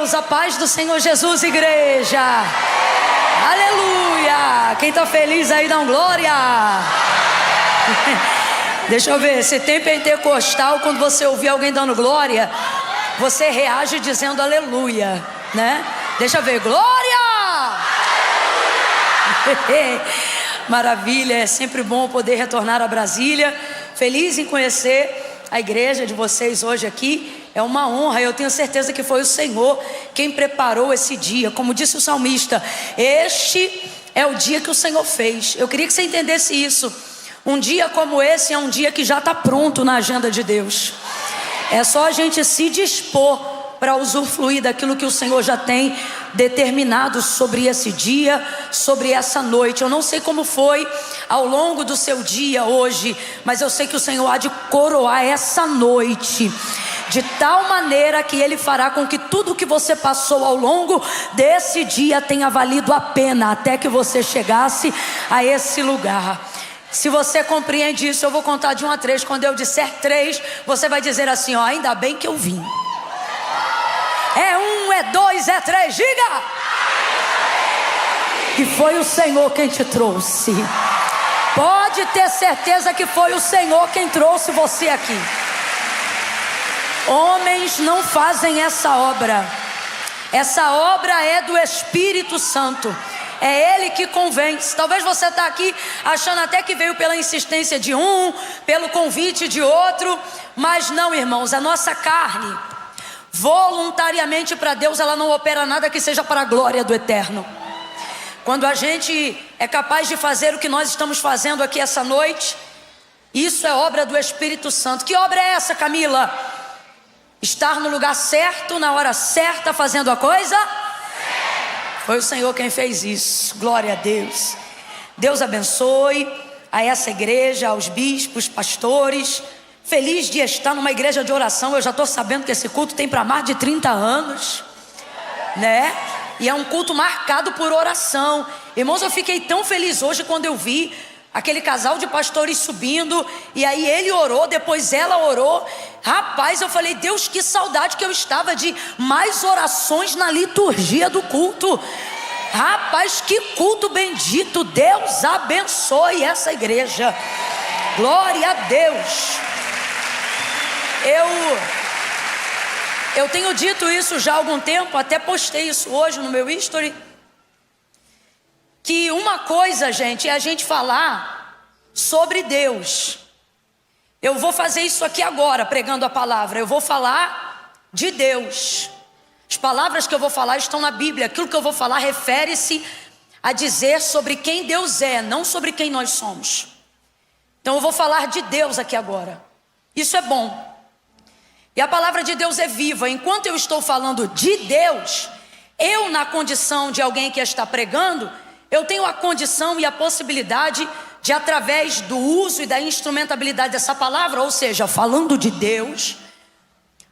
Deus, a paz do Senhor Jesus, igreja. Aleluia. Quem está feliz aí, dá um glória. Deixa eu ver, se tem pentecostal, quando você ouvir alguém dando glória, você reage dizendo aleluia, né? Deixa eu ver, glória. Maravilha, é sempre bom poder retornar a Brasília. Feliz em conhecer a igreja de vocês hoje aqui. É uma honra, eu tenho certeza que foi o Senhor quem preparou esse dia. Como disse o salmista, este é o dia que o Senhor fez. Eu queria que você entendesse isso. Um dia como esse é um dia que já está pronto na agenda de Deus. É só a gente se dispor para usufruir daquilo que o Senhor já tem determinado sobre esse dia, sobre essa noite. Eu não sei como foi ao longo do seu dia hoje, mas eu sei que o Senhor há de coroar essa noite de tal maneira que Ele fará com que tudo que você passou ao longo desse dia tenha valido a pena, até que você chegasse a esse lugar. Se você compreende isso, eu vou contar de 1 a 3. Quando eu disser 3, você vai dizer assim, ó, ainda bem que eu vim. É 1, é 2, é 3, diga! Que foi o Senhor quem te trouxe. Pode ter certeza que foi o Senhor quem trouxe você aqui. Homens não fazem essa obra. Essa obra é do Espírito Santo. É Ele que convence. Talvez você está aqui achando até que veio pela insistência de um, pelo convite de outro. Mas não, irmãos, a nossa carne, voluntariamente para Deus, ela não opera nada que seja para a glória do Eterno. Quando a gente é capaz de fazer o que nós estamos fazendo aqui essa noite, isso é obra do Espírito Santo. Que obra é essa, Camila? Estar no lugar certo, na hora certa, fazendo a coisa certa. Foi o Senhor quem fez isso. Glória a Deus. Deus abençoe a essa igreja, aos bispos, pastores. Feliz de estar numa igreja de oração. Eu já estou sabendo que esse culto tem para mais de 30 anos, né? E é um culto marcado por oração. Irmãos, eu fiquei tão feliz hoje quando eu vi aquele casal de pastores subindo, e aí ele orou, depois ela orou. Rapaz, eu falei, Deus, que saudade que eu estava de mais orações na liturgia do culto. Rapaz, que culto bendito. Deus abençoe essa igreja. Glória a Deus. Eu tenho dito isso já há algum tempo, até postei isso hoje no meu history, que uma coisa, gente, é a gente falar sobre Deus. Eu vou fazer isso aqui agora, pregando a palavra. Eu vou falar de Deus. As palavras que eu vou falar estão na Bíblia. Aquilo que eu vou falar refere-se a dizer sobre quem Deus é, não sobre quem nós somos. Então eu vou falar de Deus aqui agora. Isso é bom. E a palavra de Deus é viva. Enquanto eu estou falando de Deus, eu, na condição de alguém que está pregando, eu tenho a condição e a possibilidade de, através do uso e da instrumentabilidade dessa palavra, ou seja, falando de Deus,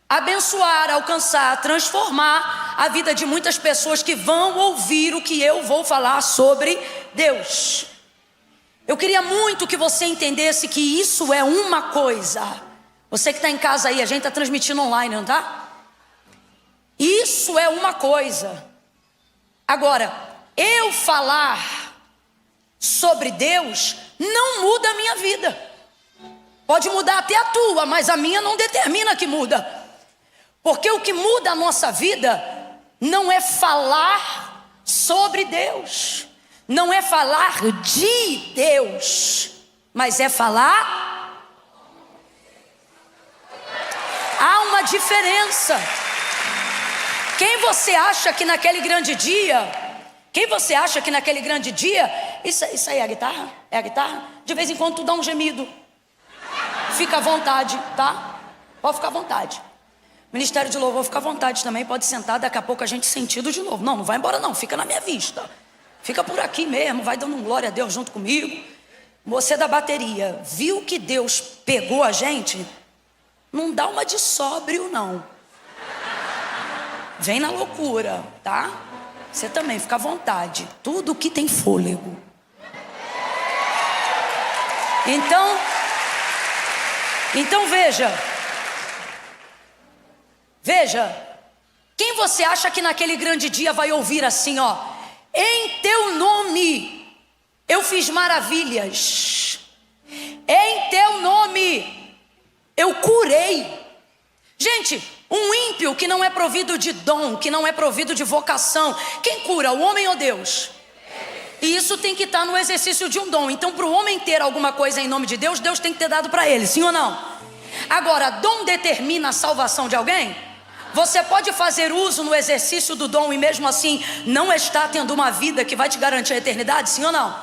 abençoar, alcançar, transformar a vida de muitas pessoas que vão ouvir o que eu vou falar sobre Deus. Eu queria muito que você entendesse que isso é uma coisa. Você que está em casa aí, a gente está transmitindo online, não está? Isso é uma coisa. Agora, eu falar sobre Deus não muda a minha vida. Pode mudar até a tua, mas a minha não determina que muda. Porque o que muda a nossa vida não é falar sobre Deus, não é falar de Deus, mas é falar. Há uma diferença. Quem você acha que naquele grande dia, isso aí é a guitarra? É a guitarra? De vez em quando tu dá um gemido. Fica à vontade, tá? Pode ficar à vontade. Ministério de louvor, fica à vontade também. Pode sentar, daqui a pouco a gente sentido de novo. Não vai embora não, fica na minha vista. Fica por aqui mesmo, vai dando um glória a Deus junto comigo. Você da bateria, viu que Deus pegou a gente? Não dá uma de sóbrio não. Vem na loucura, tá? Você também, fica à vontade. Tudo que tem fôlego. Então veja. Quem você acha que naquele grande dia vai ouvir assim, ó: em teu nome eu fiz maravilhas, em teu nome eu curei. Gente, um ímpio que não é provido de dom, que não é provido de vocação, quem cura, o homem ou Deus? E isso tem que estar no exercício de um dom. Então, para o homem ter alguma coisa em nome de Deus, Deus tem que ter dado para ele, sim ou não? Agora, dom determina a salvação de alguém? Você pode fazer uso no exercício do dom e mesmo assim não estar tendo uma vida que vai te garantir a eternidade, sim ou não?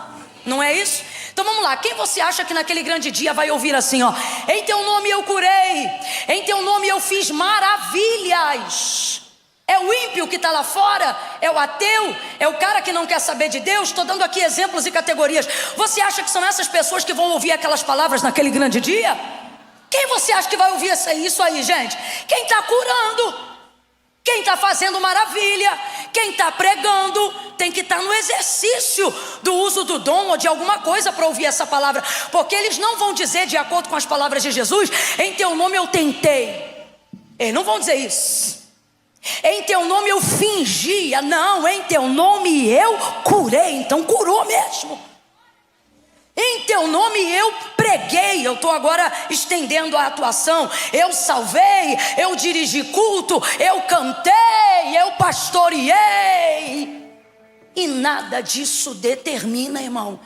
Não é isso? Então vamos lá, quem você acha que naquele grande dia vai ouvir assim, ó: em teu nome eu curei, em teu nome eu fiz maravilhas? É o ímpio que está lá fora? É o ateu? É o cara que não quer saber de Deus? Estou dando aqui exemplos e categorias. Você acha que são essas pessoas que vão ouvir aquelas palavras naquele grande dia? Quem você acha que vai ouvir isso aí, gente? Quem está curando, quem está fazendo maravilha, quem está pregando, tem que estar no exercício do uso do dom ou de alguma coisa para ouvir essa palavra. Porque eles não vão dizer, de acordo com as palavras de Jesus: em teu nome eu tentei. Eles não vão dizer isso. Em teu nome eu fingia. Não, em teu nome eu curei. Então curou mesmo. Em teu nome eu preguei. Eu estou agora estendendo a atuação. Eu salvei, eu dirigi culto, eu cantei, eu pastoreei. E nada disso determina, irmão,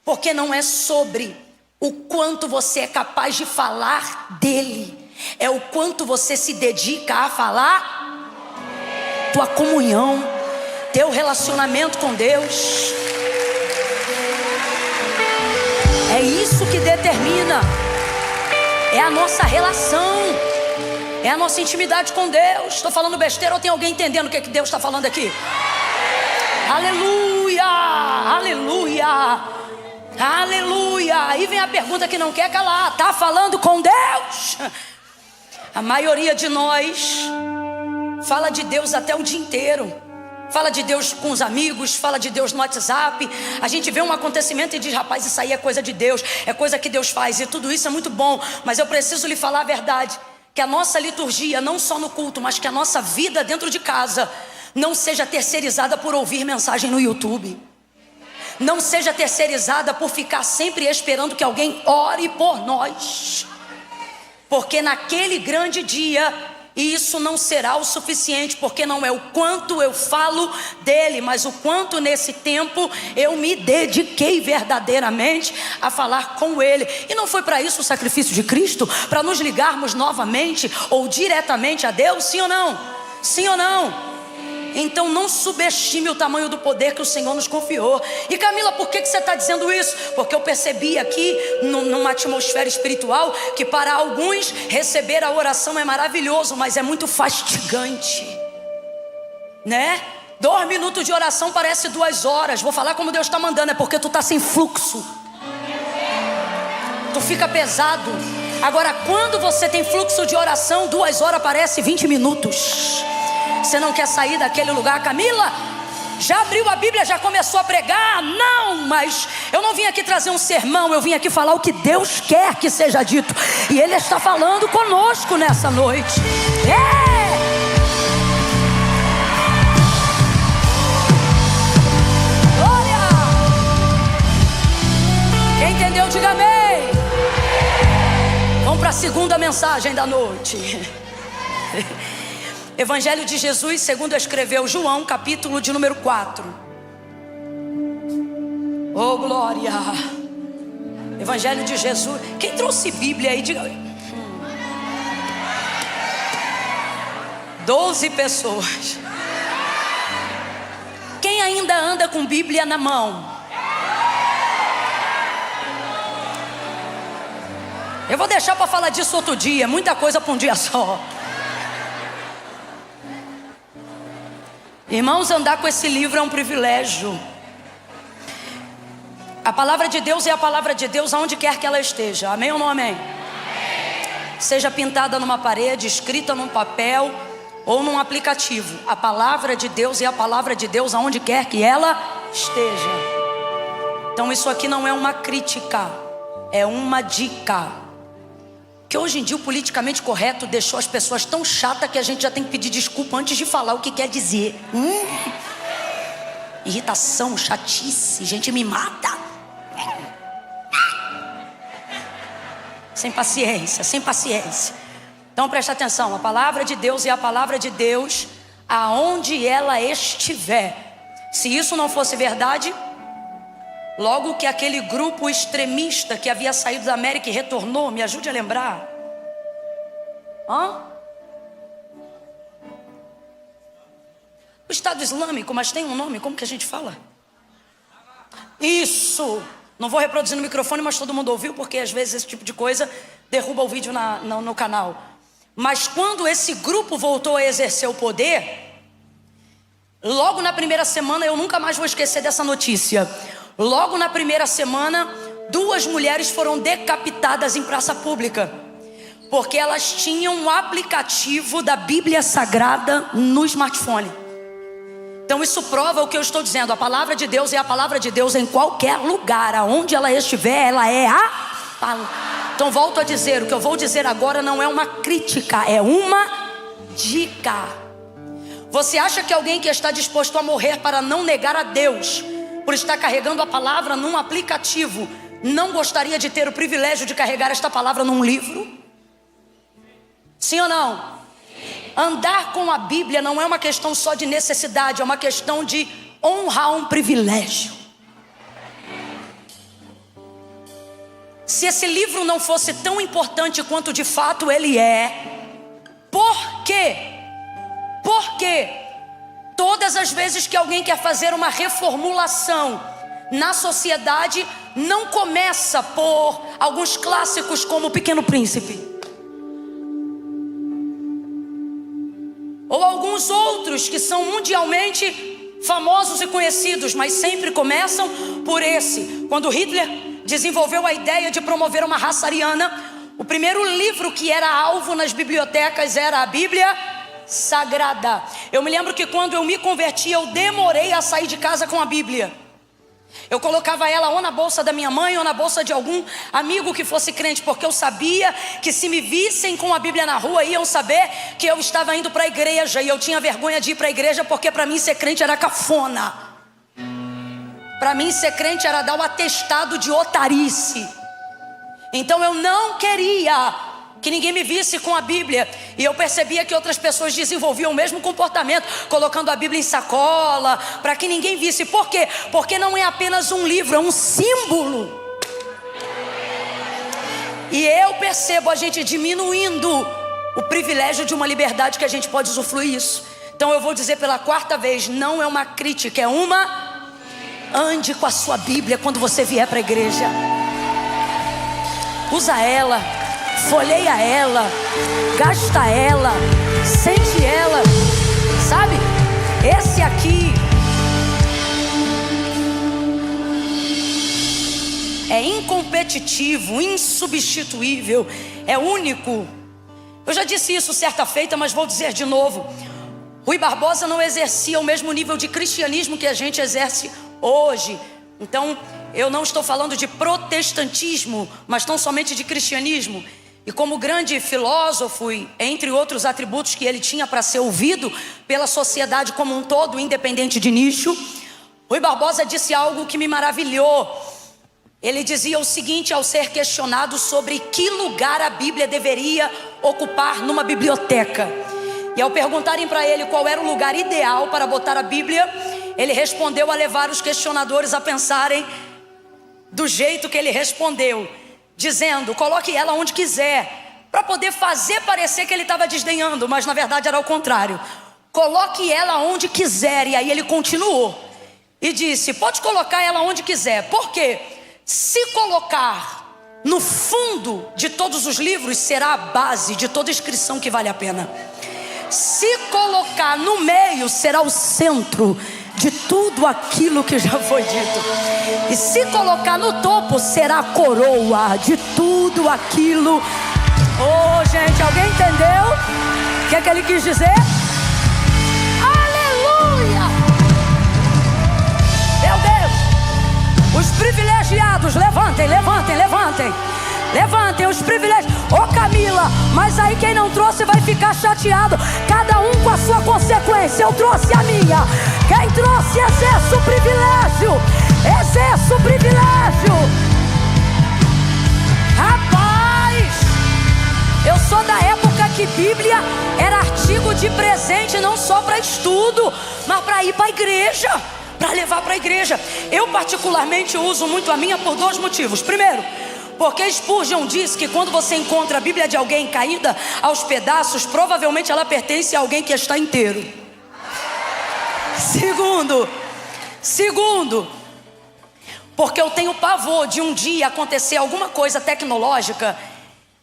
porque não é sobre o quanto você é capaz de falar dele, é o quanto você se dedica a falar. Tua comunhão, teu relacionamento com Deus, é isso que determina. É a nossa relação, é a nossa intimidade com Deus. Estou falando besteira ou tem alguém entendendo o que Deus está falando aqui? Aleluia, aleluia, aleluia. Aí vem a pergunta que não quer calar: está falando com Deus? A maioria de nós fala de Deus até o dia inteiro. Fala de Deus com os amigos, fala de Deus no WhatsApp. A gente vê um acontecimento e diz: rapaz, isso aí é coisa de Deus, é coisa que Deus faz. E tudo isso é muito bom, mas eu preciso lhe falar a verdade: que a nossa liturgia, não só no culto, mas que a nossa vida dentro de casa não seja terceirizada por ouvir mensagem no YouTube. Não seja terceirizada por ficar sempre esperando que alguém ore por nós. Porque naquele grande dia, e isso não será o suficiente, porque não é o quanto eu falo dele, mas o quanto nesse tempo eu me dediquei verdadeiramente a falar com ele. E não foi para isso o sacrifício de Cristo? Para nos ligarmos novamente ou diretamente a Deus? Sim ou não? Sim ou não? Então não subestime o tamanho do poder que o Senhor nos confiou. E Camila, por que você está dizendo isso? Porque eu percebi aqui numa atmosfera espiritual que para alguns receber a oração é maravilhoso, mas é muito fastigante, né? 2 minutos de oração parece 2 horas. Vou falar como Deus está mandando, é porque tu está sem fluxo, tu fica pesado. Agora quando você tem fluxo de oração, 2 horas parece 20 minutos. Você não quer sair daquele lugar? Camila, já abriu a Bíblia, já começou a pregar? Não, mas eu não vim aqui trazer um sermão, eu vim aqui falar o que Deus quer que seja dito. E Ele está falando conosco nessa noite. Glória! Quem entendeu, diga amém. Vamos para a segunda mensagem da noite. Evangelho de Jesus segundo escreveu João, capítulo de número 4. Oh glória. Evangelho de Jesus. Quem trouxe Bíblia aí, diga. 12 pessoas. Quem ainda anda com Bíblia na mão? Eu vou deixar para falar disso outro dia. Muita coisa para um dia só. Irmãos, andar com esse livro é um privilégio. A palavra de Deus é a palavra de Deus aonde quer que ela esteja. Amém ou não amém? Seja pintada numa parede, escrita num papel ou num aplicativo. A palavra de Deus é a palavra de Deus aonde quer que ela esteja. Então isso aqui não é uma crítica, é uma dica. que hoje em dia o politicamente correto deixou as pessoas tão chatas que a gente já tem que pedir desculpa antes de falar o que quer dizer. Irritação, chatice, gente mimada. Sem paciência, sem paciência. Então presta atenção, a palavra de Deus é a palavra de Deus aonde ela estiver. Se isso não fosse verdade, logo que aquele grupo extremista que havia saído da América e retornou, me ajude a lembrar. O Estado Islâmico, mas tem um nome, como que a gente fala? Isso! Não vou reproduzir no microfone, mas todo mundo ouviu, porque às vezes esse tipo de coisa derruba o vídeo no canal. Mas quando esse grupo voltou a exercer o poder, logo na primeira semana, eu nunca mais vou esquecer dessa notícia. Logo na primeira semana, 2 mulheres foram decapitadas em praça pública, porque elas tinham um aplicativo da Bíblia Sagrada no smartphone. Então isso prova o que eu estou dizendo. A palavra de Deus é a palavra de Deus em qualquer lugar. Aonde ela estiver, ela é a palavra. Então volto a dizer, o que eu vou dizer agora não é uma crítica, é uma dica. Você acha que alguém que está disposto a morrer para não negar a Deus, por estar carregando a palavra num aplicativo, não gostaria de ter o privilégio de carregar esta palavra num livro? Sim ou não? Andar com a Bíblia não é uma questão só de necessidade, é uma questão de honrar um privilégio. Se esse livro não fosse tão importante quanto de fato ele é, por quê? Porque todas as vezes que alguém quer fazer uma reformulação na sociedade, não começa por alguns clássicos como O Pequeno Príncipe, ou alguns outros que são mundialmente famosos e conhecidos, mas sempre começam por esse. Quando Hitler desenvolveu a ideia de promover uma raça ariana, o primeiro livro que era alvo nas bibliotecas era a Bíblia Sagrada. Eu me lembro que quando eu me converti, eu demorei a sair de casa com a Bíblia. Eu colocava ela ou na bolsa da minha mãe ou na bolsa de algum amigo que fosse crente, porque eu sabia que se me vissem com a Bíblia na rua, iam saber que eu estava indo para a igreja, e eu tinha vergonha de ir para a igreja, porque para mim ser crente era cafona. Para mim ser crente era dar o atestado de otarice. Então eu não queria que ninguém me visse com a Bíblia. E eu percebia que outras pessoas desenvolviam o mesmo comportamento, colocando a Bíblia em sacola, para que ninguém visse. Por quê? Porque não é apenas um livro, é um símbolo. E eu percebo a gente diminuindo o privilégio de uma liberdade que a gente pode usufruir isso. Então eu vou dizer pela 4ª vez, não é uma crítica, é uma... Ande com a sua Bíblia quando você vier para a igreja. Usa ela, folheia ela, gasta ela, sente ela, sabe? Esse aqui é incompetitivo, insubstituível, é único. Eu já disse isso certa feita, mas vou dizer de novo. Rui Barbosa não exercia o mesmo nível de cristianismo que a gente exerce hoje. Então eu não estou falando de protestantismo, mas tão somente de cristianismo. E como grande filósofo, entre outros atributos que ele tinha para ser ouvido pela sociedade como um todo, independente de nicho, Rui Barbosa disse algo que me maravilhou. Ele dizia o seguinte ao ser questionado sobre que lugar a Bíblia deveria ocupar numa biblioteca. E ao perguntarem para ele qual era o lugar ideal para botar a Bíblia, ele respondeu a levar os questionadores a pensarem do jeito que ele respondeu, dizendo: coloque ela onde quiser, para poder fazer parecer que ele estava desdenhando, mas na verdade era o contrário. Coloque ela onde quiser. E aí ele continuou e disse: pode colocar ela onde quiser. Por quê? Se colocar no fundo de todos os livros, será a base de toda inscrição que vale a pena. Se colocar no meio, será o centro de tudo aquilo que já foi dito. E se colocar no topo, será a coroa de tudo aquilo. Oh, gente, alguém entendeu o que é que ele quis dizer? Aleluia! Meu Deus! Os privilegiados, levantem, levantem, levantem. Levantem os privilégios. Ô Camila, mas aí quem não trouxe vai ficar chateado. Cada um com a sua consequência. Eu trouxe a minha. Quem trouxe, exerce o privilégio. Exerce o privilégio. Rapaz, eu sou da época que Bíblia era artigo de presente, não só para estudo, mas para ir para a igreja, para levar para a igreja. Eu particularmente uso muito a minha por dois motivos. Primeiro, porque Spurgeon diz que quando você encontra a Bíblia de alguém caída aos pedaços, provavelmente ela pertence a alguém que está inteiro. Segundo, porque eu tenho pavor de um dia acontecer alguma coisa tecnológica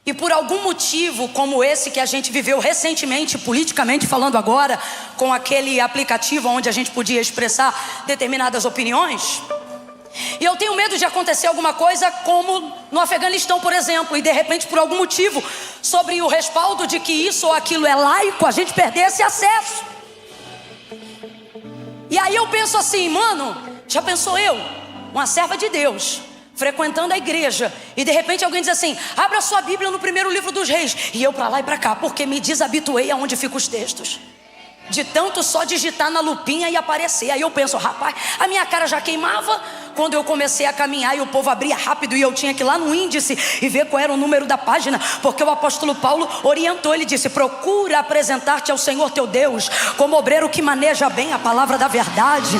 e por algum motivo como esse que a gente viveu recentemente, politicamente falando agora, com aquele aplicativo onde a gente podia expressar determinadas opiniões. E eu tenho medo de acontecer alguma coisa como no Afeganistão, por exemplo, e de repente por algum motivo, sobre o respaldo de que isso ou aquilo é laico, a gente perder esse acesso. E aí eu penso assim, mano, já pensou eu, uma serva de Deus, frequentando a igreja, e de repente alguém diz assim: abra sua Bíblia no primeiro livro dos Reis, e eu pra lá e pra cá, porque me desabituei aonde ficam os textos, de tanto só digitar na lupinha e aparecer. Aí eu penso, rapaz, a minha cara já queimava quando eu comecei a caminhar e o povo abria rápido e eu tinha que ir lá no índice e ver qual era o número da página, porque o apóstolo Paulo orientou, ele disse: procura apresentar-te ao Senhor teu Deus como obreiro que maneja bem a palavra da verdade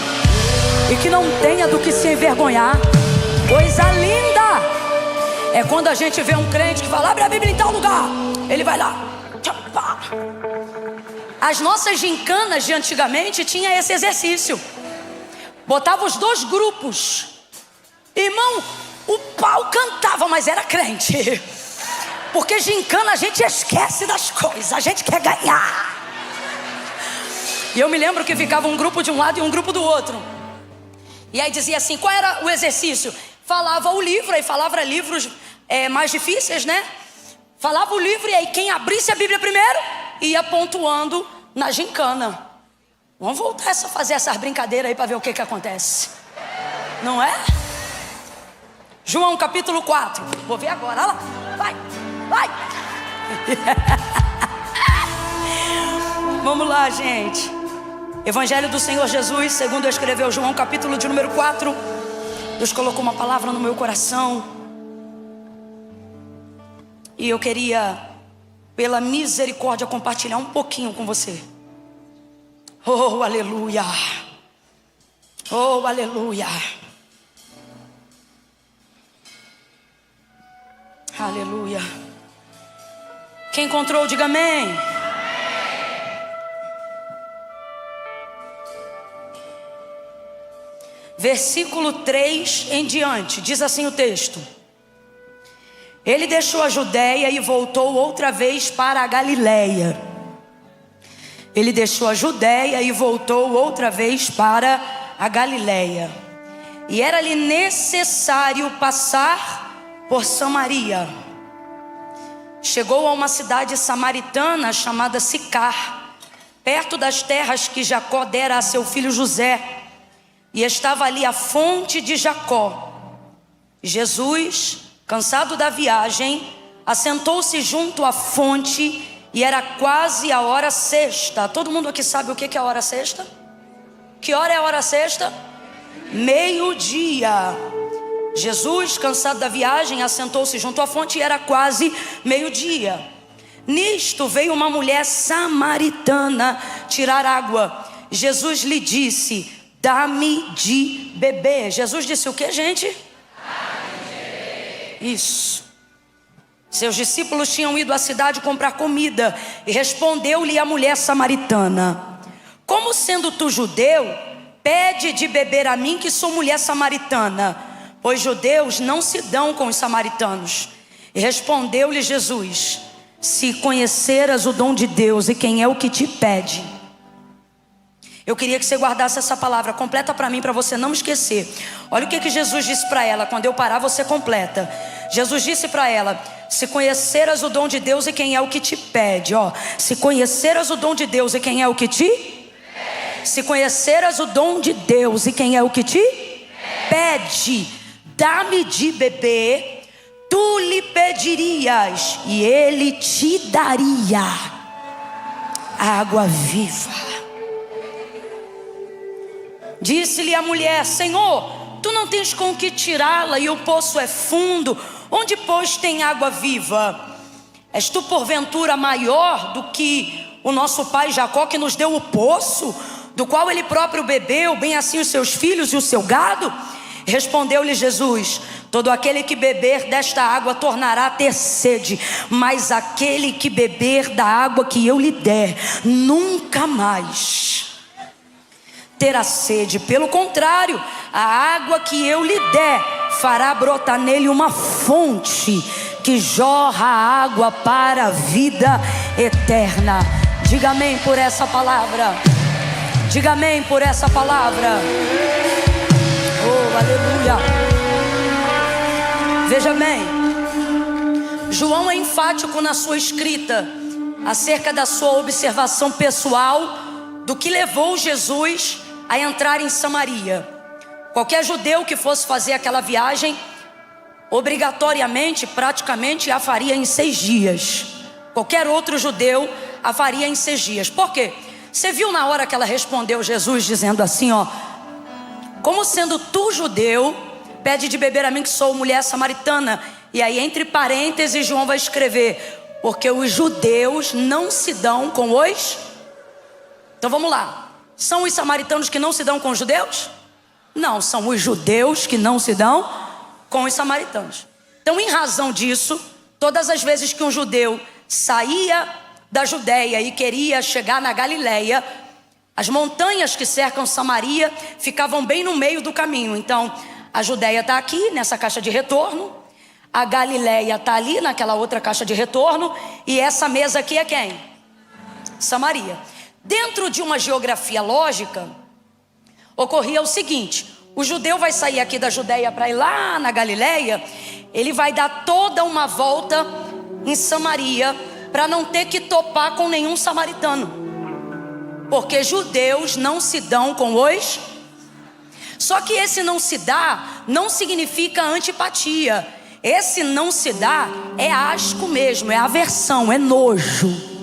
e que não tenha do que se envergonhar. Coisa linda é quando a gente vê um crente que fala: abre a Bíblia em tal lugar, ele vai lá. As nossas gincanas de antigamente tinha esse exercício. Botava os dois grupos. Irmão, o pau cantava, mas era crente. Porque gincana a gente esquece das coisas, a gente quer ganhar. E eu me lembro que ficava um grupo de um lado e um grupo do outro. E aí dizia assim, qual era o exercício? Falava o livro, aí falava livros mais difíceis, né? Falava o livro e aí quem abrisse a Bíblia primeiro ia pontuando na gincana. Vamos voltar a fazer essas brincadeiras aí para ver o que acontece. Não é? João capítulo 4. Vou ver agora, olha lá. Vai. Vamos lá, gente. Evangelho do Senhor Jesus, segundo escreveu João capítulo de número 4. Deus colocou uma palavra no meu coração. E eu queria, pela misericórdia, compartilhar um pouquinho com você. Oh, aleluia. Oh, aleluia. Aleluia. Quem encontrou, diga amém. Versículo 3 em diante, diz assim o texto: ele deixou a Judéia e voltou outra vez para a Galiléia. Ele deixou a Judéia e voltou outra vez para a Galiléia. E era-lhe necessário passar por Samaria. Chegou a uma cidade samaritana chamada Sicar, perto das terras que Jacó dera a seu filho José. E estava ali a fonte de Jacó. Jesus, cansado da viagem, assentou-se junto à fonte. E era quase a hora sexta. Todo mundo aqui sabe o que é a hora sexta? Que hora é a hora sexta? Meio-dia. Jesus, cansado da viagem, assentou-se junto à fonte e era quase meio-dia. Nisto veio uma mulher samaritana tirar água. Jesus lhe disse: dá-me de beber. Jesus disse o que, gente? Dá-me de beber. Isso. Seus discípulos tinham ido à cidade comprar comida. E respondeu-lhe a mulher samaritana: como sendo tu judeu, pede de beber a mim que sou mulher samaritana? Pois judeus não se dão com os samaritanos. E respondeu-lhe Jesus: se conheceras o dom de Deus e quem é o que te pede. Eu queria que você guardasse essa palavra, completa para mim, para você não esquecer. Olha o que Jesus disse para ela. Quando eu parar, você completa. Jesus disse para ela: se conheceras o dom de Deus e quem é o que te pede. Se conheceras o dom de Deus e quem é o que te pede. Se conheceras o dom de Deus e quem é o que te pede, dá-me de beber. Tu lhe pedirias, e ele te daria água viva. Disse-lhe a mulher: Senhor, tu não tens com que tirá-la, e o poço é fundo. Onde, pois, tem água viva? És tu porventura maior do que o nosso pai Jacó, que nos deu o poço, do qual ele próprio bebeu, bem assim os seus filhos e o seu gado? Respondeu-lhe Jesus: todo aquele que beber desta água tornará a ter sede, mas aquele que beber da água que eu lhe der, nunca mais terá sede. Pelo contrário, a água que eu lhe der fará brotar nele uma fonte que jorra água para a vida eterna. Diga amém por essa palavra. Diga amém por essa palavra. Oh, aleluia. Veja bem, João é enfático na sua escrita acerca da sua observação pessoal do que levou Jesus a entrar em Samaria. Qualquer judeu que fosse fazer aquela viagem, obrigatoriamente, praticamente, a faria em 6 dias. Qualquer outro judeu a faria em 6 dias. Por quê? Você viu na hora que ela respondeu Jesus dizendo assim, ó: como sendo tu judeu, pede de beber a mim que sou mulher samaritana. E aí entre parênteses João vai escrever: porque os judeus não se dão com os... Então vamos lá. São os samaritanos que não se dão com os judeus? Não, são os judeus que não se dão com os samaritanos. Então, em razão disso, todas as vezes que um judeu saía da Judéia e queria chegar na Galileia, as montanhas que cercam Samaria ficavam bem no meio do caminho. Então, a Judéia está aqui nessa caixa de retorno, a Galileia está ali naquela outra caixa de retorno, e essa mesa aqui é quem? Samaria. Dentro de uma geografia lógica, ocorria o seguinte: o judeu vai sair aqui da Judéia para ir lá na Galileia, ele vai dar toda uma volta em Samaria para não ter que topar com nenhum samaritano, porque judeus não se dão com os... Só que esse não se dá não significa antipatia. Esse não se dá é asco mesmo, é aversão, é nojo.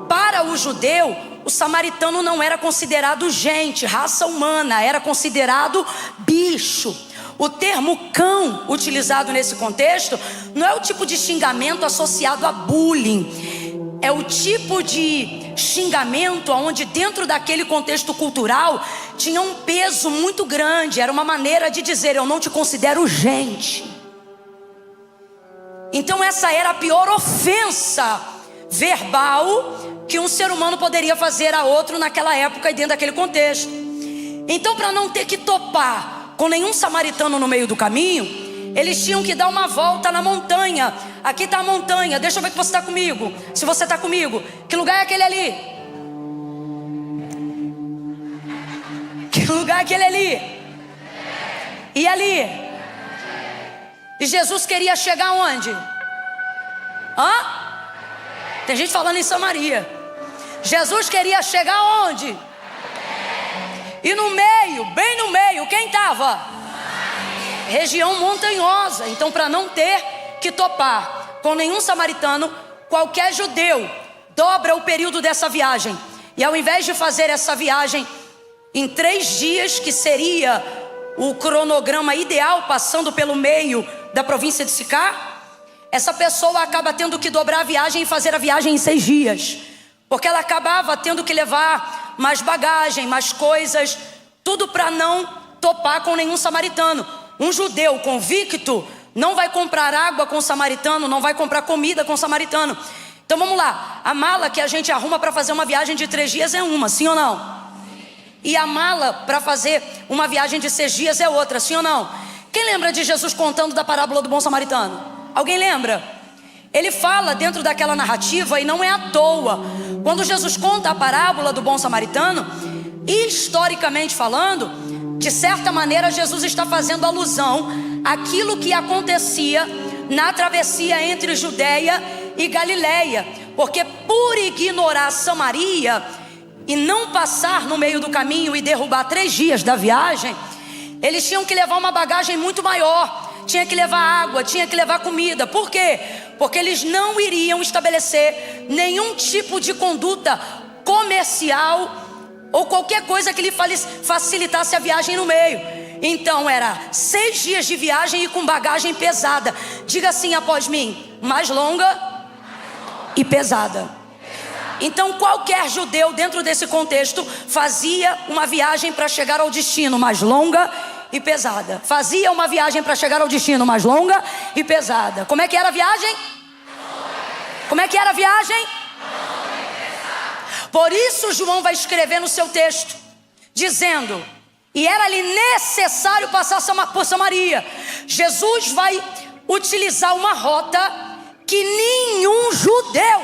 Para o judeu, o samaritano não era considerado gente, raça humana, era considerado bicho. O termo cão, utilizado nesse contexto, não é o tipo de xingamento associado a bullying. É o tipo de xingamento onde dentro daquele contexto cultural tinha um peso muito grande. Era uma maneira de dizer: eu não te considero gente. Então essa era a pior ofensa verbal que um ser humano poderia fazer a outro naquela época e dentro daquele contexto. Então, para não ter que topar com nenhum samaritano no meio do caminho, eles tinham que dar uma volta na montanha. Aqui está a montanha, deixa eu ver que você está comigo. Se você está comigo, que lugar é aquele ali? Que lugar é aquele ali? E ali? E Jesus queria chegar onde? Tem gente falando em Samaria. Jesus queria chegar onde? E no meio, bem no meio, quem estava? Região montanhosa. Então, para não ter que topar com nenhum samaritano, qualquer judeu dobra o período dessa viagem. E ao invés de fazer essa viagem em 3 dias, que seria o cronograma ideal, passando pelo meio da província de Sicar, essa pessoa acaba tendo que dobrar a viagem e fazer a viagem em 6 dias. Porque ela acabava tendo que levar mais bagagem, mais coisas, tudo para não topar com nenhum samaritano. Um judeu convicto não vai comprar água com samaritano, não vai comprar comida com samaritano. Então vamos lá, a mala que a gente arruma para fazer uma viagem de 3 dias é uma, sim ou não? E a mala para fazer uma viagem de 6 dias é outra, sim ou não? Quem lembra de Jesus contando da parábola do bom samaritano? Alguém lembra? Ele fala dentro daquela narrativa, e não é à toa, quando Jesus conta a parábola do bom samaritano, historicamente falando, de certa maneira Jesus está fazendo alusão àquilo que acontecia na travessia entre Judeia e Galileia, porque por ignorar Samaria e não passar no meio do caminho e derrubar 3 dias da viagem, eles tinham que levar uma bagagem muito maior. tinha que levar água, tinha que levar comida. Por quê? Porque eles não iriam estabelecer nenhum tipo de conduta comercial ou qualquer coisa que lhe facilitasse a viagem no meio. Então era 6 dias de viagem e com bagagem pesada. Diga assim após mim: mais longa e pesada. Então qualquer judeu dentro desse contexto fazia uma viagem para chegar ao destino mais longa e pesada. Fazia uma viagem para chegar ao destino mais longa e pesada. Como é que era a viagem? Como é que era a viagem? Por isso João vai escrever no seu texto, dizendo: e era-lhe necessário passar por Samaria. Jesus vai utilizar uma rota que nenhum judeu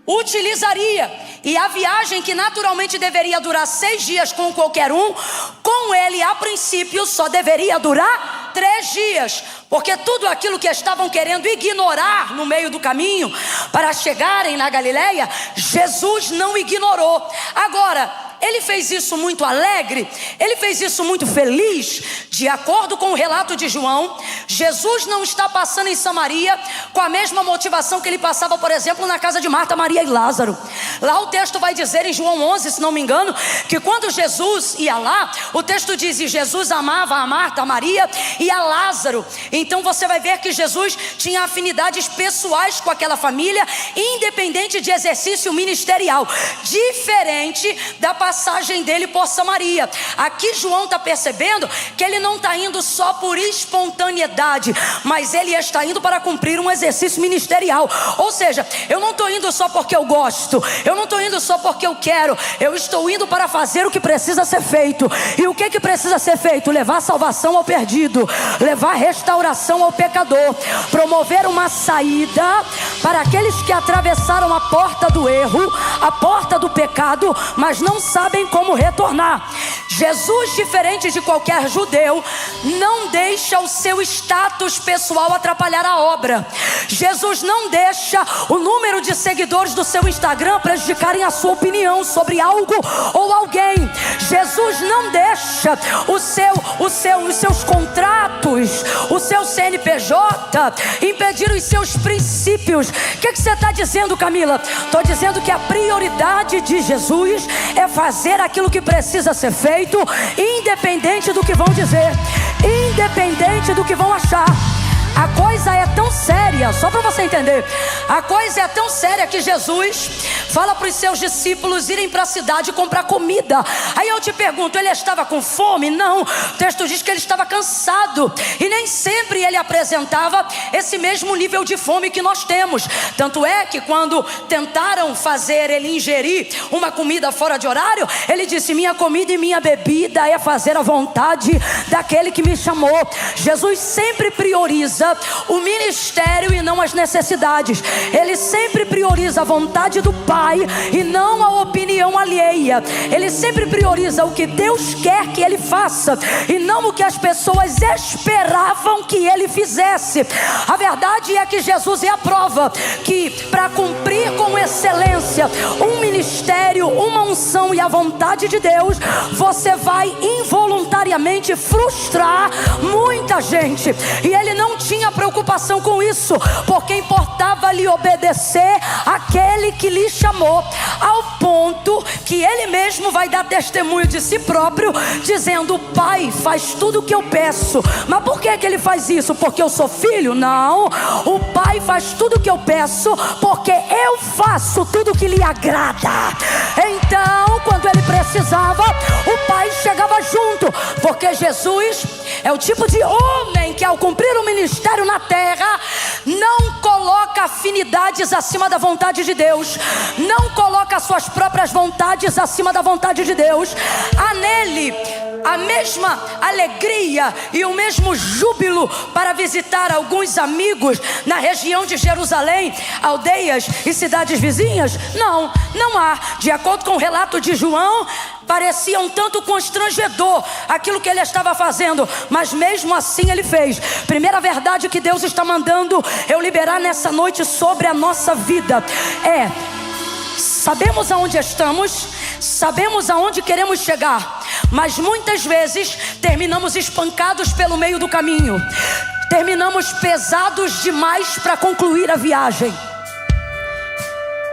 utilizaria. E a viagem, que naturalmente deveria durar 6 dias com qualquer um, com ele a princípio só deveria durar 3 dias. Porque tudo aquilo que estavam querendo ignorar no meio do caminho para chegarem na Galileia, Jesus não ignorou. Agora, ele fez isso muito alegre, ele fez isso muito feliz. De acordo com o relato de João, Jesus não está passando em Samaria com a mesma motivação que ele passava, por exemplo, na casa de Marta, Maria e Lázaro. Lá o texto vai dizer em João 11, se não me engano, que quando Jesus ia lá, o texto diz: e Jesus amava a Marta, a Maria e a Lázaro. Então você vai ver que Jesus tinha afinidades pessoais com aquela família, independente de exercício ministerial, diferente da passagem dele por Samaria. Aqui João está percebendo que ele não está indo só por espontaneidade, mas ele está indo para cumprir um exercício ministerial. Ou seja, eu não estou indo só porque eu gosto, eu não estou indo só porque eu quero, eu estou indo para fazer o que precisa ser feito. E o que precisa ser feito? Levar salvação ao perdido, levar restauração ao pecador, promover uma saída para aqueles que atravessaram a porta do erro, a porta do pecado, mas não sabem como retornar. Jesus, diferente de qualquer judeu, não deixa o seu status pessoal atrapalhar a obra. Jesus não deixa o número de seguidores do seu Instagram prejudicarem a sua opinião sobre algo ou alguém. Jesus não deixa os seus contratos, o seu CNPJ impedir os seus princípios. O que você está dizendo, Camila? Estou dizendo que a prioridade de Jesus é fazer aquilo que precisa ser feito, independente do que vão dizer, independente do que vão achar. A coisa é tão séria, só para você entender, a coisa é tão séria que Jesus fala para os seus discípulos irem para a cidade comprar comida. Aí eu te pergunto, ele estava com fome? Não, o texto diz que ele estava cansado. E nem sempre ele apresentava esse mesmo nível de fome que nós temos. Tanto é que quando tentaram fazer ele ingerir uma comida fora de horário, ele disse: minha comida e minha bebida é fazer a vontade daquele que me chamou. Jesus sempre prioriza o ministério e não as necessidades. Ele sempre prioriza a vontade do Pai e não a opinião alheia. Ele sempre prioriza o que Deus quer que ele faça e não o que as pessoas esperavam que ele fizesse. A verdade é que Jesus é a prova que, para cumprir com excelência um ministério, uma unção e a vontade de Deus, você vai involuntariamente frustrar muita gente. E ele não tinha preocupação com isso, porque importava lhe obedecer aquele que lhe chamou, ao ponto que ele mesmo vai dar testemunho de si próprio, dizendo: o Pai faz tudo o que eu peço. Mas por que ele faz isso? Porque eu sou filho? Não, o Pai faz tudo o que eu peço porque eu faço tudo o que lhe agrada. Então, quando ele precisava, o Pai chegava junto, porque Jesus é o tipo de homem que, ao cumprir o ministério na terra, não coloca afinidades acima da vontade de Deus, não coloca suas próprias vontades acima da vontade de Deus. Há nele a mesma alegria e o mesmo júbilo para visitar alguns amigos na região de Jerusalém, aldeias e cidades vizinhas? Não há. De acordo com o relato de João, parecia um tanto constrangedor aquilo que ele estava fazendo, mas mesmo assim ele fez. Primeira verdade que Deus está mandando eu liberar nessa noite sobre a nossa vida é: sabemos aonde estamos, sabemos aonde queremos chegar, mas muitas vezes terminamos espancados pelo meio do caminho. terminamos pesados demais para concluir a viagem,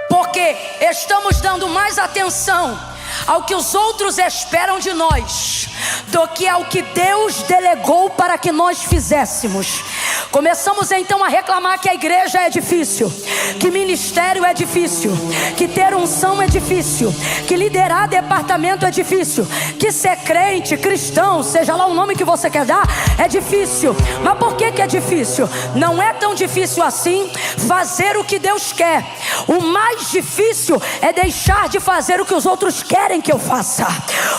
porque estamos dando mais atenção ao que os outros esperam de nós do que ao que Deus delegou para que nós fizéssemos. Começamos então a reclamar que a igreja é difícil, que ministério é difícil, que ter unção é difícil, que liderar departamento é difícil, que ser crente, cristão, seja lá o nome que você quer dar, é difícil. Mas por que é difícil? Não é tão difícil assim fazer o que Deus quer. O mais difícil é deixar de fazer o que os outros querem que eu faça.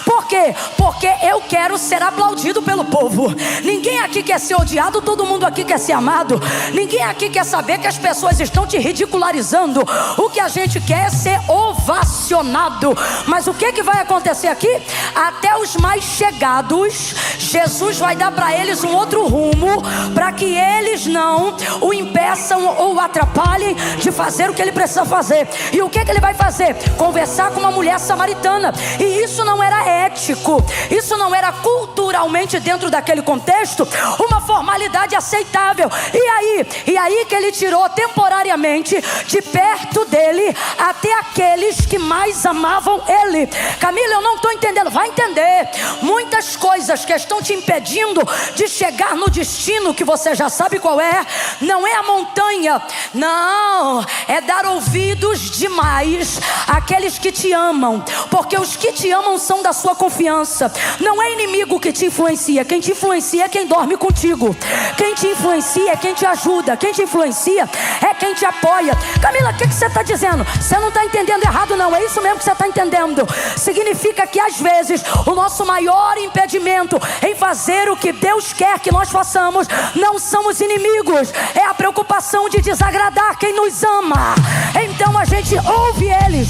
Por quê? Porque eu quero ser aplaudido pelo povo. Ninguém aqui quer ser odiado, todo mundo aqui quer ser amado. Ninguém aqui quer saber que as pessoas estão te ridicularizando. O que a gente quer é ser ovacionado. Mas o que vai acontecer aqui? Até os mais chegados, Jesus vai dar para eles um outro rumo, para que eles não o impeçam ou o atrapalhem de fazer o que ele precisa fazer. E o que ele vai fazer? Conversar com uma mulher samaritana. E isso não era ético, isso não era culturalmente dentro daquele contexto uma formalidade aceitável. E aí que ele tirou temporariamente de perto dele até aqueles que mais amavam ele. Camila, eu não estou entendendo. Vai entender. Muitas coisas que estão te impedindo de chegar no destino que você já sabe qual é, não é a montanha, não, é dar ouvidos demais àqueles que te amam, porque os que te amam são da sua confiança. Não é inimigo que te influencia. Quem te influencia é quem dorme contigo. Quem te influencia é quem te ajuda. Quem te influencia é quem te apoia. Camila, o que você está dizendo? Você não está entendendo errado, não. É isso mesmo que você está entendendo. Significa que às vezes o nosso maior impedimento em fazer o que Deus quer que nós façamos não são os inimigos, é a preocupação de desagradar quem nos ama. Então a gente ouve eles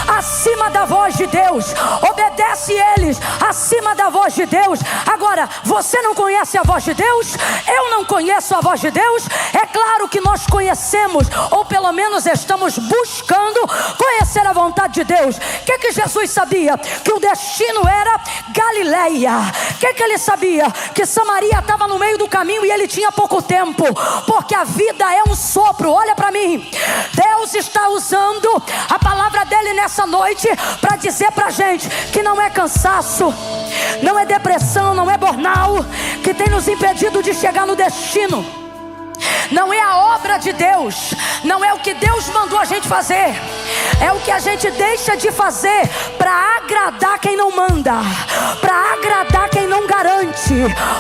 acima da voz de Deus, obedece eles acima da voz de Deus. Agora, você não conhece a voz de Deus? Eu não conheço a voz de Deus? É claro que nós conhecemos, ou pelo menos estamos buscando conhecer a vontade de Deus. O que Jesus sabia? Que o destino era Galileia. O que ele sabia? Que Samaria estava no meio do caminho e ele tinha pouco tempo, porque a vida é um sopro. Olha para mim, Deus está usando a palavra dele nessa noite para dizer para a gente que não é cansaço, não é depressão, não é burnout que tem nos impedido de chegar no destino. Não é a obra de Deus, não é o que Deus mandou a gente fazer, é o que a gente deixa de fazer para agradar quem não manda, para agradar quem não garante,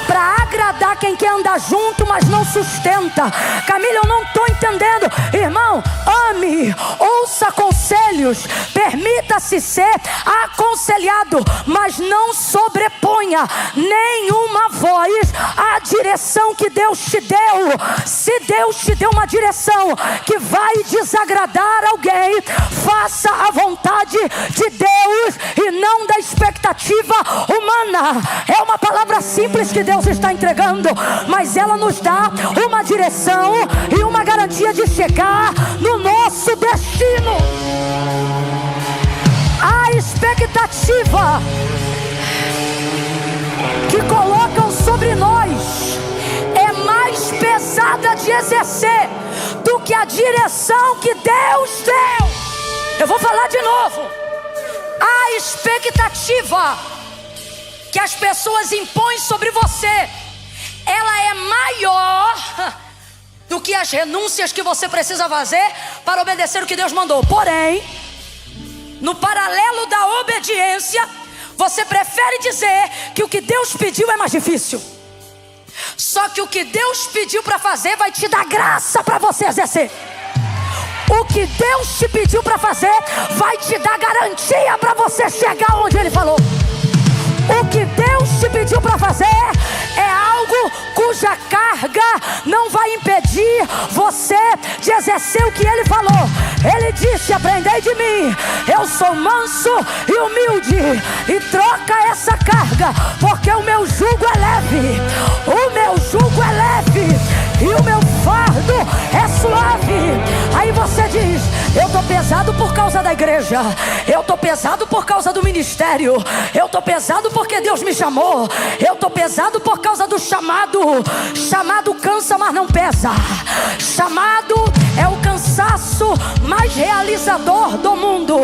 para agradar quem quer andar junto mas não sustenta. Camila, eu não estou entendendo. Irmão, ame, ouça conselhos, permita-se ser aconselhado, mas não sobreponha nenhuma voz à direção que Deus te deu. Se Deus te deu uma direção que vai desagradar alguém, faça a vontade de Deus e não da expectativa humana. É uma palavra simples que Deus está entregando, mas ela nos dá uma direção e uma garantia de chegar no nosso destino. A expectativa que colocam sobre nós é mais pesada de exercer do que a direção que Deus deu. Eu vou falar de novo. A expectativa que as pessoas impõem sobre você, ela é maior do que as renúncias que você precisa fazer para obedecer o que Deus mandou. Porém, no paralelo da obediência, você prefere dizer que o que Deus pediu é mais difícil. Só que o que Deus pediu para fazer vai te dar graça para você exercer. O que Deus te pediu para fazer vai te dar garantia para você chegar onde Ele falou. O que Deus te pediu para fazer é algo cuja carga não vai impedir você de exercer o que Ele falou. Ele disse: aprendei de mim, eu sou manso e humilde, e troca essa carga, porque o meu jugo é leve. O meu jugo é leve e o meu fardo é suave. Aí você diz: eu estou pesado por causa da igreja. Eu tô pesado por causa do ministério. Eu tô pesado porque Deus me chamou. Eu tô pesado por causa do chamado. Chamado cansa, mas não pesa. Chamado é o cansaço mais realizador do mundo.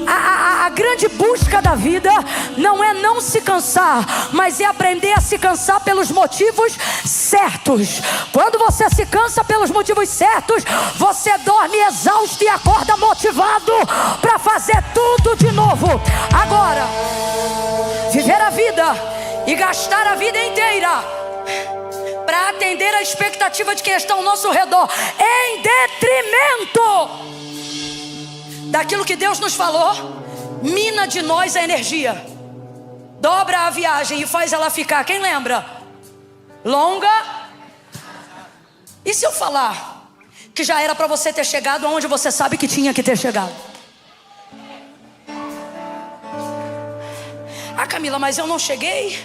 A grande busca da vida não é não se cansar, mas é aprender a se cansar pelos motivos certos. Quando você se cansa pelos motivos certos, você dorme exausto e acorda motivado para fazer tudo de novo. Agora, viver a vida e gastar a vida inteira para atender a expectativa de quem está ao nosso redor, em detrimento daquilo que Deus nos falou, mina de nós a energia, dobra a viagem e faz ela ficar, quem lembra? Longa. E se eu falar que já era para você ter chegado aonde você sabe que tinha que ter chegado? Ah, Camila, mas eu não cheguei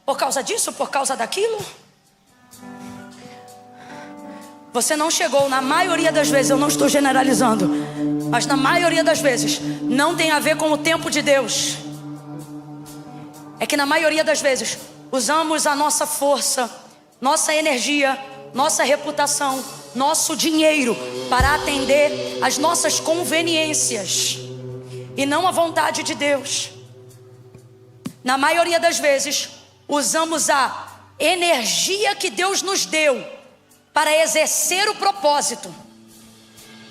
por causa disso, por causa daquilo. Você não chegou, na maioria das vezes, eu não estou generalizando, mas na maioria das vezes não tem a ver com o tempo de Deus. É que na maioria das vezes usamos a nossa força, nossa energia, nossa reputação, nosso dinheiro para atender às nossas conveniências e não a vontade de Deus. Na maioria das vezes usamos a energia que Deus nos deu para exercer o propósito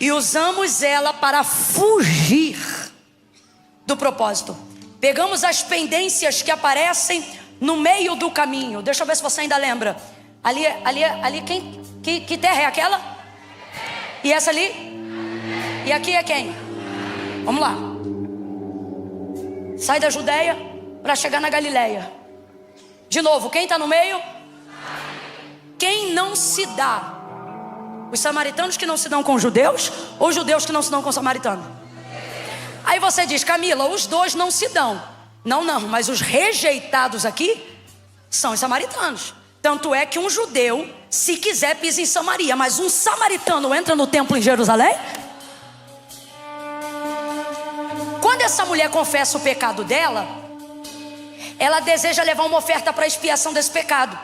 e usamos ela para fugir do propósito. Pegamos as pendências que aparecem no meio do caminho. Deixa eu ver se você ainda lembra. Ali, que terra é aquela? E essa ali? E aqui é quem? Vamos lá. Sai da Judeia para chegar na Galileia. De novo, quem está no meio? Quem não se dá? Os samaritanos que não se dão com os judeus, ou os judeus que não se dão com os samaritanos? Aí você diz, Camila, os dois não se dão. Não, mas os rejeitados aqui são os samaritanos. Tanto é que um judeu, se quiser, pisa em Samaria, mas um samaritano entra no templo em Jerusalém? Quando essa mulher confessa o pecado dela, ela deseja levar uma oferta para a expiação desse pecado.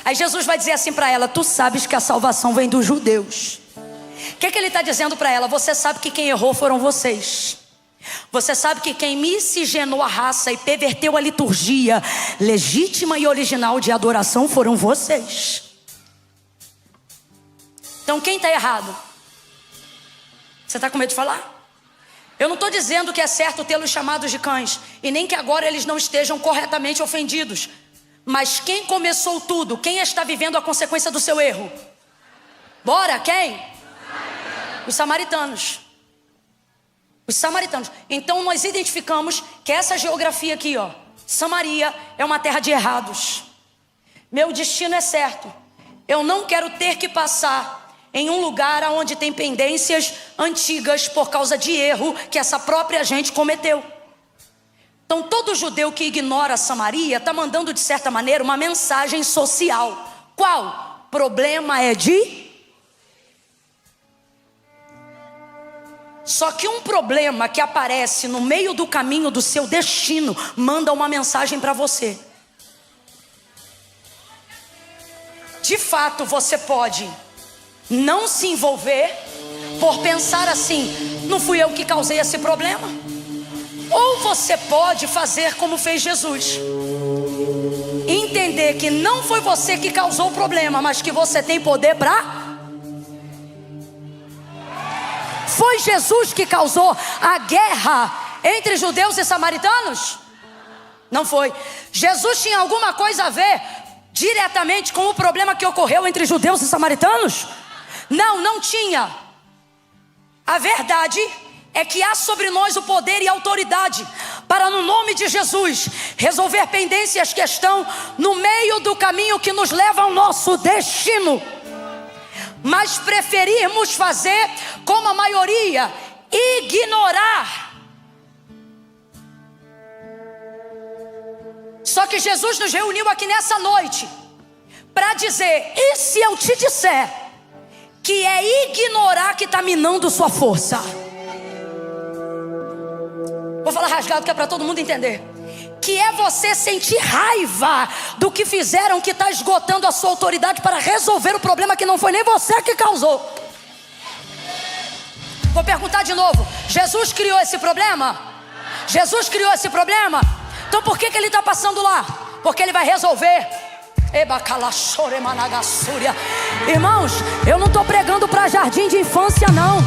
Aí Jesus vai dizer assim para ela, tu sabes que a salvação vem dos judeus. O que ele está dizendo para ela? Você sabe que quem errou foram vocês. Você sabe que quem miscigenou a raça e perverteu a liturgia legítima e original de adoração foram vocês. Então quem está errado? Você está com medo de falar? Eu não estou dizendo que é certo tê-los chamados de cães, e nem que agora eles não estejam corretamente ofendidos. Mas quem começou tudo? Quem está vivendo a consequência do seu erro? Bora, quem? Os samaritanos. Os samaritanos. Então nós identificamos que essa geografia aqui, ó, Samaria é uma terra de errados. Meu destino é certo. Eu não quero ter que passar em um lugar onde tem pendências antigas por causa de erro que essa própria gente cometeu. Então todo judeu que ignora Samaria está mandando de certa maneira uma mensagem social. Qual? Problema é de... Só que um problema que aparece no meio do caminho do seu destino manda uma mensagem para você. De fato você pode não se envolver por pensar assim, não fui eu que causei esse problema. Ou você pode fazer como fez Jesus, entender que não foi você que causou o problema, mas que você tem poder para... Foi Jesus que causou a guerra entre judeus e samaritanos? Não foi. Jesus tinha alguma coisa a ver diretamente com o problema que ocorreu entre judeus e samaritanos? Não tinha. A verdade é que há sobre nós o poder e a autoridade para, no nome de Jesus, resolver pendências que estão no meio do caminho que nos leva ao nosso destino. Mas preferirmos fazer como a maioria, ignorar. Só que Jesus nos reuniu aqui nessa noite para dizer, e se eu te disser que é ignorar que está minando sua força. Vou falar rasgado que é para todo mundo entender. Que é você sentir raiva do que fizeram, que está esgotando a sua autoridade para resolver o problema que não foi nem você que causou. Vou perguntar de novo: Jesus criou esse problema? Jesus criou esse problema? Então por que ele está passando lá? Porque ele vai resolver. Irmãos, eu não estou pregando para jardim de infância não.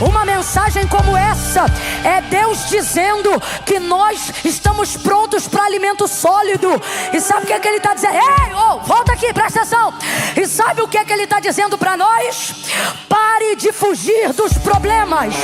Uma mensagem como essa é Deus dizendo que nós estamos prontos para alimento sólido. E sabe o que é que ele está dizendo? Ei, volta aqui, presta atenção. E sabe o que é que ele está dizendo para nós? Pare de fugir dos problemas.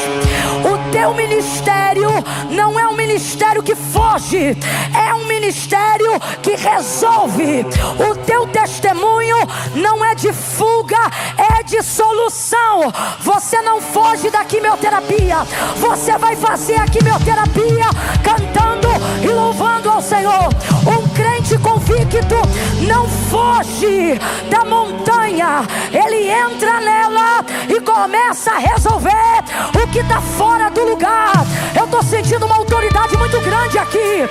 O teu ministério não é um ministério que foge, é um ministério que resolve. O teu testemunho não é de fuga, é de solução. Você não foge da quimioterapia, você vai fazer a quimioterapia cantando e louvando ao Senhor. Um crente convicto não foge da montanha, ele entra nela e começa a resolver o que está fora do lugar. Eu estou sentindo uma autoridade muito grande aqui.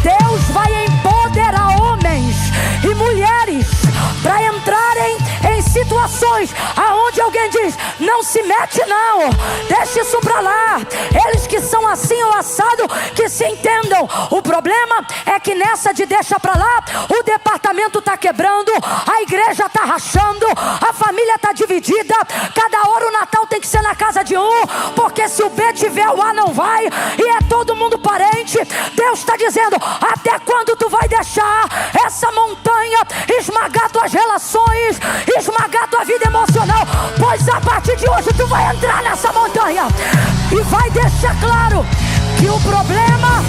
Deus vai empoderar homens e mulheres para entrarem em situações aonde alguém diz: não se mete não, deixa isso para lá. Eles que são assim ou assado, que se entendam. O problema é que nessa de deixa para lá, o departamento está quebrando, a igreja está rachando, a família está dividida. Cada hora o Natal tem que ser na casa de um, porque se o B tiver, o A não vai, e é todo mundo parente. Deus está dizendo: até quando tu vai deixar essa montanha esmagar tuas relações, esmagar tua vida emocional? Pois a partir de hoje tu vai entrar nessa montanha e vai deixar claro que o problema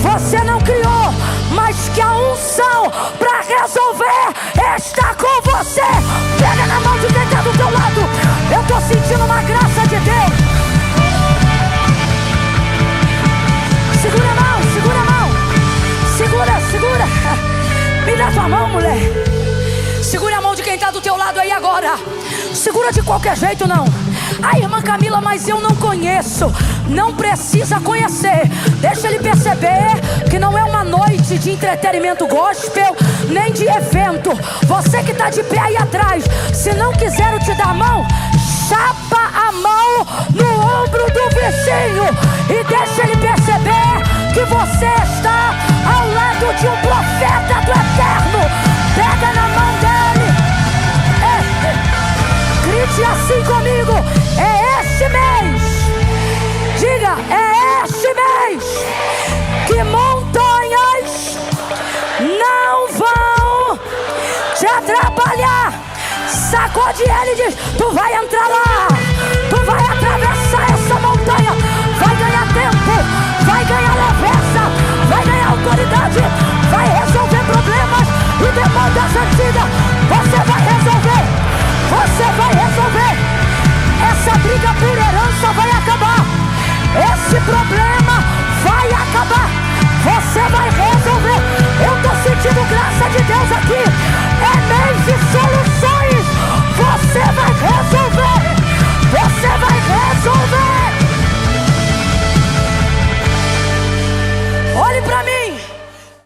você não criou, mas que a unção para resolver está com você. Pega na mão de quem está do teu lado. Eu estou sentindo uma graça de Deus. Segura a mão, segura a mão. Segura. Me dá tua mão, mulher. Segura a mão de quem está do teu lado aí agora. Segura de qualquer jeito não. Ai, irmã Camila, mas eu não conheço. Não precisa conhecer. Deixa ele perceber que não é uma noite de entretenimento gospel, nem de evento. Você que está de pé aí atrás, se não quiser eu te dar a mão, chapa a mão no ombro do vizinho e deixa ele perceber que você está ao lado de um profeta do eterno. Pega na mão dele. Grite assim comigo: é este mês. Diga: é este mês que montanhas não vão te atrapalhar. Sacode ele e diz: tu vai entrar lá, tu vai atravessar essa montanha, vai ganhar tempo, vai ganhar leveza, vai ganhar autoridade, vai resolver problemas e demandas antigas. Você vai resolver, você vai resolver. Essa briga por herança vai acabar, esse problema vai acabar. Você vai resolver.